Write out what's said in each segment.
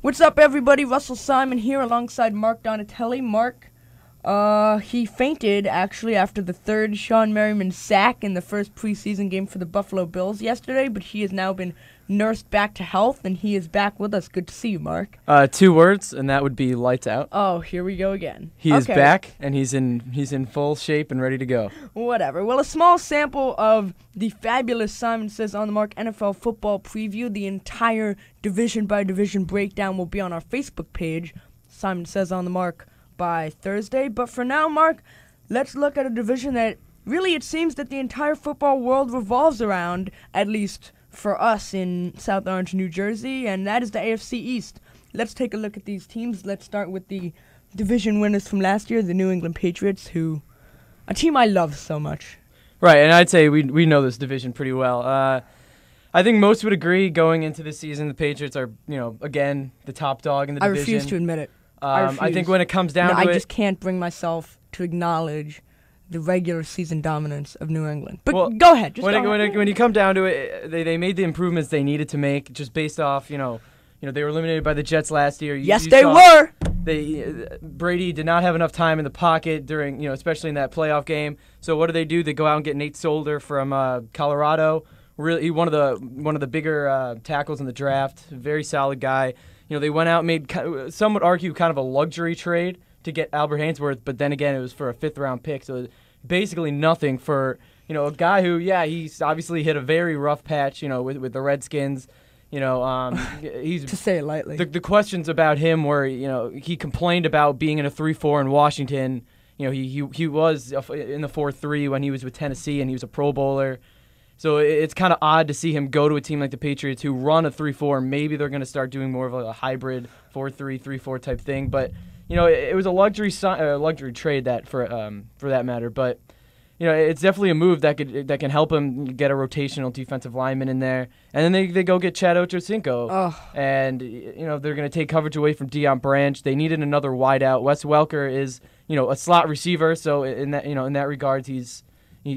What's up, everybody? Russell Simon here alongside Mark Donatelli. Mark, he fainted, actually, after the third Sean Merriman sack in the first preseason game for the Buffalo Bills yesterday, but he has now been nursed back to health, and he is back with us. Good to see you, Mark. 2 words, and that would be lights out. Oh, here we go again. He is back, and he's in full shape and ready to go. Whatever. Well, a small sample of the fabulous Simon Says on the Mark NFL football preview. The entire division-by-division breakdown will be on our Facebook page, Simon Says on the Mark, by Thursday. But for now, Mark, let's look at a division that really it seems that the entire football world revolves around, at least for us in South Orange, New Jersey, and that is the AFC East. Let's take a look at these teams. Let's start with the division winners from last year, the New England Patriots, a team I love so much. Right, and I'd say we know this division pretty well. I think most would agree going into this season the Patriots are, again, the top dog in the division. I refuse to admit it. I think when it comes down to it, I just can't bring myself to acknowledge the regular season dominance of New England. But go ahead. When you come down to it, they made the improvements they needed to make just based off, they were eliminated by the Jets last year. Yes, they were. Brady did not have enough time in the pocket during, especially in that playoff game. So what do? They go out and get Nate Solder from Colorado. Really, one of the bigger tackles in the draft. Very solid guy. They went out and made, some would argue, kind of a luxury trade to get Albert Hainsworth, but then again, it was for a 5th-round pick, so basically nothing for, a guy who, he's obviously hit a very rough patch, with the Redskins. He's to say it lightly. The questions about him were, he complained about being in a 3-4 in Washington. He was in the 4-3 when he was with Tennessee, and he was a Pro Bowler. So it's kind of odd to see him go to a team like the Patriots who run a 3-4. Maybe they're going to start doing more of a hybrid 4-3, 3-4 type thing, but it was a luxury trade that for that matter. But it's definitely a move that can help him get a rotational defensive lineman in there, and then they go get Chad Ochocinco, and they're going to take coverage away from Deion Branch. They needed another wideout. Wes Welker is a slot receiver, so in that regard he's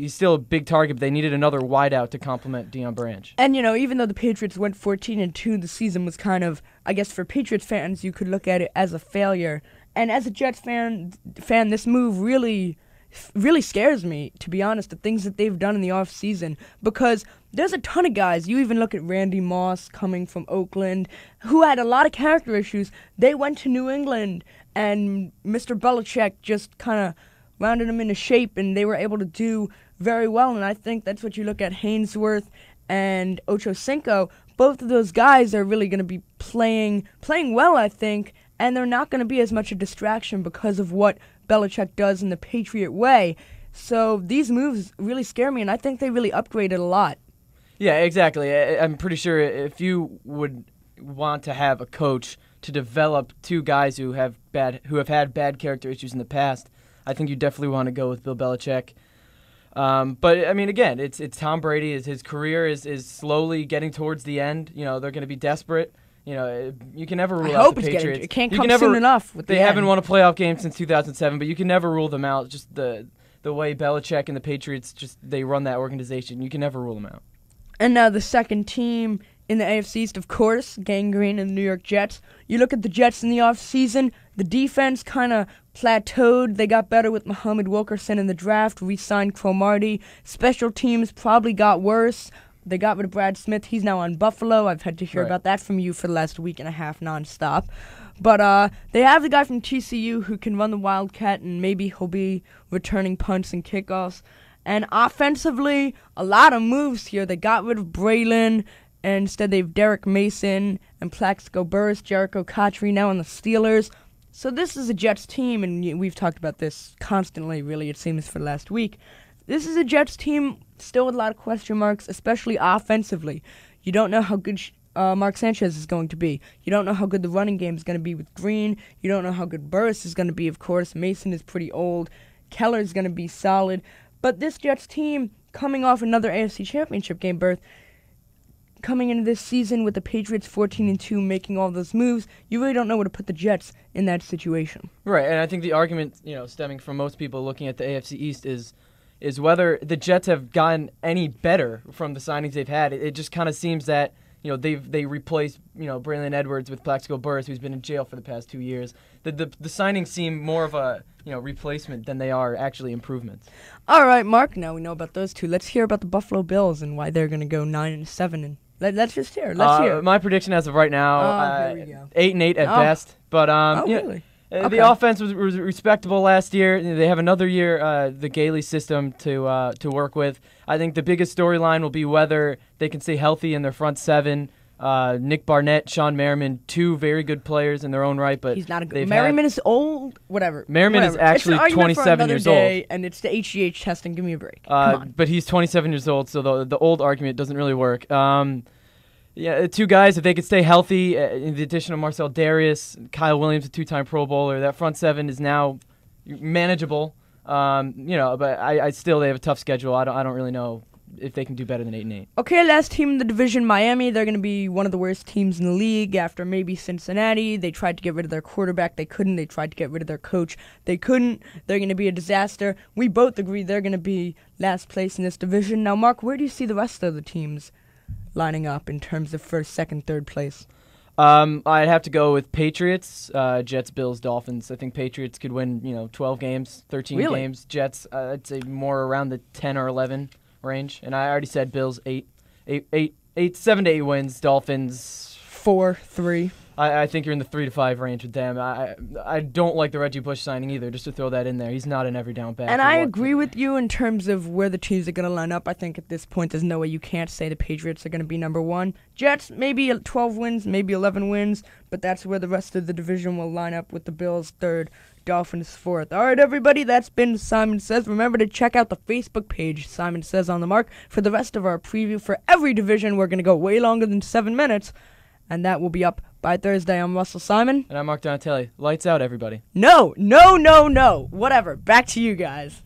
still a big target, but they needed another wideout to complement Deion Branch. And, even though the Patriots went 14-2, the season was kind of, I guess for Patriots fans, you could look at it as a failure. And as a Jets fan, this move really scares me, to be honest, the things that they've done in the offseason. Because there's a ton of guys. You even look at Randy Moss coming from Oakland, who had a lot of character issues. They went to New England, and Mr. Belichick just kind of rounded them into shape, and they were able to do very well. And I think that's what you look at Hainsworth and Ochocinco. Both of those guys are really going to be playing well, I think, and they're not going to be as much a distraction because of what Belichick does in the Patriot way. So these moves really scare me, and I think they really upgraded a lot. Yeah, exactly. I'm pretty sure if you would want to have a coach to develop 2 guys who have had bad character issues in the past, I think you definitely want to go with Bill Belichick. But, I mean, again, it's Tom Brady. His career is slowly getting towards the end. They're going to be desperate. You can never rule out the Patriots. It can't come soon enough. They haven't won a playoff game since 2007, but you can never rule them out. Just the way Belichick and the Patriots, they run that organization. You can never rule them out. And now the second team in the AFC East, of course, Gang Green and the New York Jets. You look at the Jets in the offseason, the defense kind of plateaued. They got better with Muhammad Wilkerson in the draft, re-signed Cromartie. Special teams probably got worse. They got rid of Brad Smith. He's now on Buffalo. I've had to hear about that from you for the last week and a half nonstop. But they have the guy from TCU who can run the Wildcat, and maybe he'll be returning punts and kickoffs. And offensively, a lot of moves here. They got rid of Braylon, and instead they have Derek Mason and Plaxico Burress, Jericho Cotchery now on the Steelers. So this is a Jets team, and we've talked about this constantly, really, it seems, for the last week. This is a Jets team still with a lot of question marks, especially offensively. You don't know how good Mark Sanchez is going to be. You don't know how good the running game is going to be with Green. You don't know how good Burress is going to be, of course. Mason is pretty old. Keller is going to be solid. But this Jets team, coming off another AFC Championship game berth, coming into this season with the Patriots 14-2, making all those moves, you really don't know where to put the Jets in that situation. Right, and I think the argument, stemming from most people looking at the AFC East is whether the Jets have gotten any better from the signings they've had. It just kind of seems that, they replaced Braylon Edwards with Plaxico Burress, who's been in jail for the past 2 years. The signings seem more of a replacement than they are actually improvements. All right, Mark. Now we know about those two. Let's hear about the Buffalo Bills and why they're going to go 9-7. And let's just hear. Let's hear. My prediction as of right now, 8-8 at best. But really? Okay. The offense was respectable last year. They have another year, the Gailey system to work with. I think the biggest storyline will be whether they can stay healthy in their front seven. Nick Barnett, Sean Merriman, two very good players in their own right, but he's not a good. Merriman is old. Whatever. Merriman is actually 27 years old, and it's the HGH testing. Give me a break. Come on. But he's 27 years old, so the old argument doesn't really work. Two guys, if they could stay healthy, in the addition of Marcel Darius, Kyle Williams, a two-time Pro Bowler, that front seven is now manageable. But I still, they have a tough schedule. I don't really know if they can do better than 8-8. Okay, last team in the division, Miami. They're going to be one of the worst teams in the league after maybe Cincinnati. They tried to get rid of their quarterback. They couldn't. They tried to get rid of their coach. They couldn't. They're going to be a disaster. We both agree they're going to be last place in this division. Now, Mark, where do you see the rest of the teams lining up in terms of first, second, third place? I'd have to go with Patriots, Jets, Bills, Dolphins. I think Patriots could win, 12 games, 13 games. Jets, I'd say more around the 10 or 11 range. And I already said Bills 7 to 8 wins. Dolphins 4-3. I think you're in the 3 to 5 range with them. I don't like the Reggie Bush signing either, just to throw that in there. He's not an every down back. And I agree with you in terms of where the teams are going to line up. I think at this point there's no way you can't say the Patriots are going to be number one. Jets, maybe 12 wins, maybe 11 wins, but that's where the rest of the division will line up with the Bills third, Dolphins fourth. All right, everybody, that's been Simon Says. Remember to check out the Facebook page, Simon Says on the Mark, for the rest of our preview for every division. We're going to go way longer than 7 minutes, and that will be up by Thursday. I'm Russell Simon. And I'm Mark Donatelli. Lights out, everybody. No. Whatever. Back to you guys.